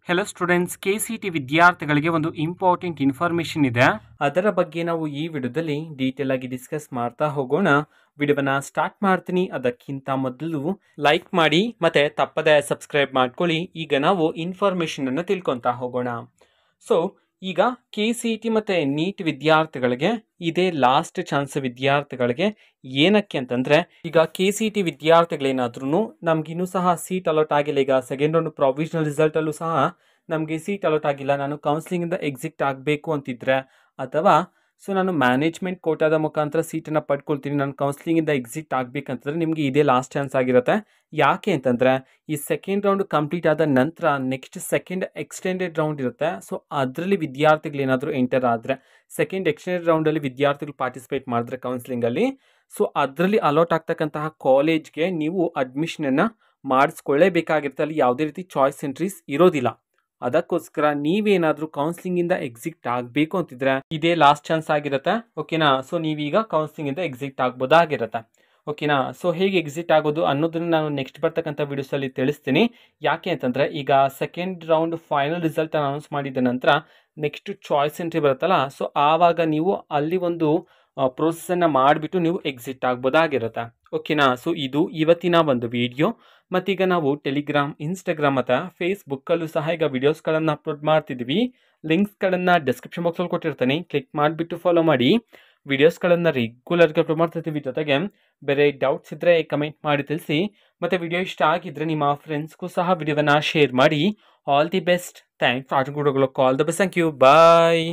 Hello students, KCT ವಿದ್ಯಾರ್ಥಿಗಳಿಗೆ ಒಂದು important information ಇದೆ. ಅದರ ಬಗ್ಗೆ ನಾವು ಈ ವಿಡಿಯೋದಲ್ಲಿ ಡೀಟೇಲ್ ಆಗಿ ಡಿಸ್ಕಸ್ ಮಾಡ್ತಾ ಹೋಗೋಣ. ವಿಡಿಯೋವನ್ನ ಸ್ಟಾರ್ಟ್ ಮಾಡ್ತೀನಿ. ಅದಕ್ಕಿಂತ ಮೊದಲು ಲೈಕ್ ಮಾಡಿ ಮತ್ತೆ ತಪ್ಪದೆ ಸಬ್ಸ್ಕ್ರೈಬ್ ಮಾಡ್ಕೊಳ್ಳಿ. ಈಗ ನಾವು ಇನ್ಫಾರ್ಮೇಷನ್ ಅನ್ನು ತಿಳ್ಕೊಂತಾ ಹೋಗೋಣ. ಸೊ ಈಗ KCT ಮತ್ತೆ ನೀಟ್ ವಿದ್ಯಾರ್ಥಿಗಳಿಗೆ ಇದೇ ಲಾಸ್ಟ್ ಚಾನ್ಸ್. ವಿದ್ಯಾರ್ಥಿಗಳಿಗೆ ಏನಕ್ಕೆ ಅಂತಂದ್ರೆ, ಈಗ KCT ವಿದ್ಯಾರ್ಥಿಗಳೇನಾದ್ರೂ ನಮ್ಗೆ ಇನ್ನೂ ಸಹ ಸೀಟ್ ಅಲಾಟ್ ಆಗಿಲ್ಲ. ಈಗ ಸೆಕೆಂಡ್ ರೌಂಡ್ ಪ್ರಾವಿಷನಲ್ ರಿಸಲ್ಟ್ ಅಲ್ಲೂ ಸಹ ನಮಗೆ ಸೀಟ್ ಅಲಾಟ್ ಆಗಿಲ್ಲ, ನಾನು ಕೌನ್ಸಿಲಿಂಗ್ ಇಂದ ಎಕ್ಸಿಟ್ ಆಗಬೇಕು ಅಂತಿದ್ರೆ, ಅಥವಾ ನಾನು ಮ್ಯಾನೇಜ್ಮೆಂಟ್ ಕೋಟಾದ ಮುಖಾಂತರ ಸೀಟನ್ನು ಪಡ್ಕೊಳ್ತೀನಿ, ನಾನು ಕೌನ್ಸಿಲಿಂಗ್ ಇಂದ ಎಕ್ಸಿಟ್ ಆಗಬೇಕಂತಂದ್ರೆ ನಿಮಗೆ ಇದೇ ಲಾಸ್ಟ್ ಚಾನ್ಸ್ ಆಗಿರುತ್ತೆ. ಯಾಕೆ ಅಂತಂದ್ರೆ, ಈ ಸೆಕೆಂಡ್ ರೌಂಡ್ ಕಂಪ್ಲೀಟ್ ಆದ ನಂತರ ನೆಕ್ಸ್ಟ್ ಸೆಕೆಂಡ್ ಎಕ್ಸ್ಟೆಂಡೆಡ್ ರೌಂಡ್ ಇರುತ್ತೆ. ಸೊ ಅದರಲ್ಲಿ ವಿದ್ಯಾರ್ಥಿಗಳು ಏನಾದರೂ ಎಂಟರ್ ಆದರೆ, ಸೆಕೆಂಡ್ ಎಕ್ಸ್ಟೆಂಡೆಡ್ ರೌಂಡಲ್ಲಿ ವಿದ್ಯಾರ್ಥಿಗಳು ಪಾರ್ಟಿಸಿಪೇಟ್ ಮಾಡಿದ್ರೆ ಕೌನ್ಸಿಲಿಂಗಲ್ಲಿ, ಸೊ ಅದರಲ್ಲಿ ಅಲಾಟ್ ಆಗ್ತಕ್ಕಂತಹ ಕಾಲೇಜ್ಗೆ ನೀವು ಅಡ್ಮಿಷನನ್ನು ಮಾಡಿಸ್ಕೊಳ್ಳೇಬೇಕಾಗಿರುತ್ತೆ. ಅಲ್ಲಿ ಯಾವುದೇ ರೀತಿ ಚಾಯ್ಸ್ ಎಂಟ್ರೀಸ್ ಇರೋದಿಲ್ಲ. ಅದಕ್ಕೋಸ್ಕರ ನೀವೇನಾದರೂ ಕೌನ್ಸಿಲಿಂಗಿಂದ ಎಕ್ಸಿಟ್ ಆಗಬೇಕು ಅಂತಿದ್ರೆ ಇದೇ ಲಾಸ್ಟ್ ಚಾನ್ಸ್ ಆಗಿರುತ್ತೆ. ಓಕೆನಾ? ಸೊ ನೀವೀಗ ಕೌನ್ಸಿಲಿಂಗಿಂದ ಎಕ್ಸಿಟ್ ಆಗ್ಬೋದಾಗಿರುತ್ತೆ. ಓಕೆನಾ? ಸೊ ಹೇಗೆ ಎಕ್ಸಿಟ್ ಆಗೋದು ಅನ್ನೋದನ್ನು ನಾನು ನೆಕ್ಸ್ಟ್ ಬರ್ತಕ್ಕಂಥ ವಿಡಿಯೋಸಲ್ಲಿ ತಿಳಿಸ್ತೀನಿ. ಯಾಕೆ ಅಂತಂದರೆ, ಈಗ second round final result announce ಮಾಡಿದ ನಂತರ ನೆಕ್ಸ್ಟ್ ಚಾಯ್ಸ್ ಎಂಟ್ರಿ ಬರುತ್ತಲ್ಲ, ಸೊ ಆವಾಗ ನೀವು ಅಲ್ಲಿ ಒಂದು ಪ್ರೋಸೆಸ್ಸನ್ನು ಮಾಡಿಬಿಟ್ಟು ನೀವು ಎಕ್ಸಿಟ್ ಆಗ್ಬೋದಾಗಿರುತ್ತೆ. ಓಕೆನಾ? ಸೊ ಇದು ಇವತ್ತಿನ ಒಂದು ವಿಡಿಯೋ. ಮತ್ತೀಗ ನಾವು ಟೆಲಿಗ್ರಾಮ್, ಇನ್ಸ್ಟಾಗ್ರಾಮ್ ಮತ್ತು ಫೇಸ್ಬುಕ್ಕಲ್ಲೂ ಸಹ ಈಗ ವಿಡಿಯೋಸ್ಗಳನ್ನು ಅಪ್ಲೋಡ್ ಮಾಡ್ತಿದ್ವಿ. ಲಿಂಕ್ಸ್ಗಳನ್ನು ಡಿಸ್ಕ್ರಿಪ್ಷನ್ ಬಾಕ್ಸಲ್ಲಿ ಕೊಟ್ಟಿರ್ತೀನಿ, ಕ್ಲಿಕ್ ಮಾಡಿಬಿಟ್ಟು ಫಾಲೋ ಮಾಡಿ. ವಿಡಿಯೋಸ್ಗಳನ್ನು ರೆಗ್ಯುಲರ್ಗೆ ಅಪ್ಲೋಡ್ ಮಾಡ್ತಿರ್ತೀವಿ. ಜೊತೆಗೆ ಬೇರೆ ಡೌಟ್ಸ್ ಇದ್ದರೆ ಕಮೆಂಟ್ ಮಾಡಿ ತಿಳಿಸಿ. ಮತ್ತು ವಿಡಿಯೋ ಇಷ್ಟ ಆಗಿದ್ದರೆ ನಿಮ್ಮ ಫ್ರೆಂಡ್ಸ್ಗೂ ಸಹ ವಿಡಿಯೋವನ್ನು ಶೇರ್ ಮಾಡಿ. All the best. Thanks for watching. All the best. Thank you. Bye.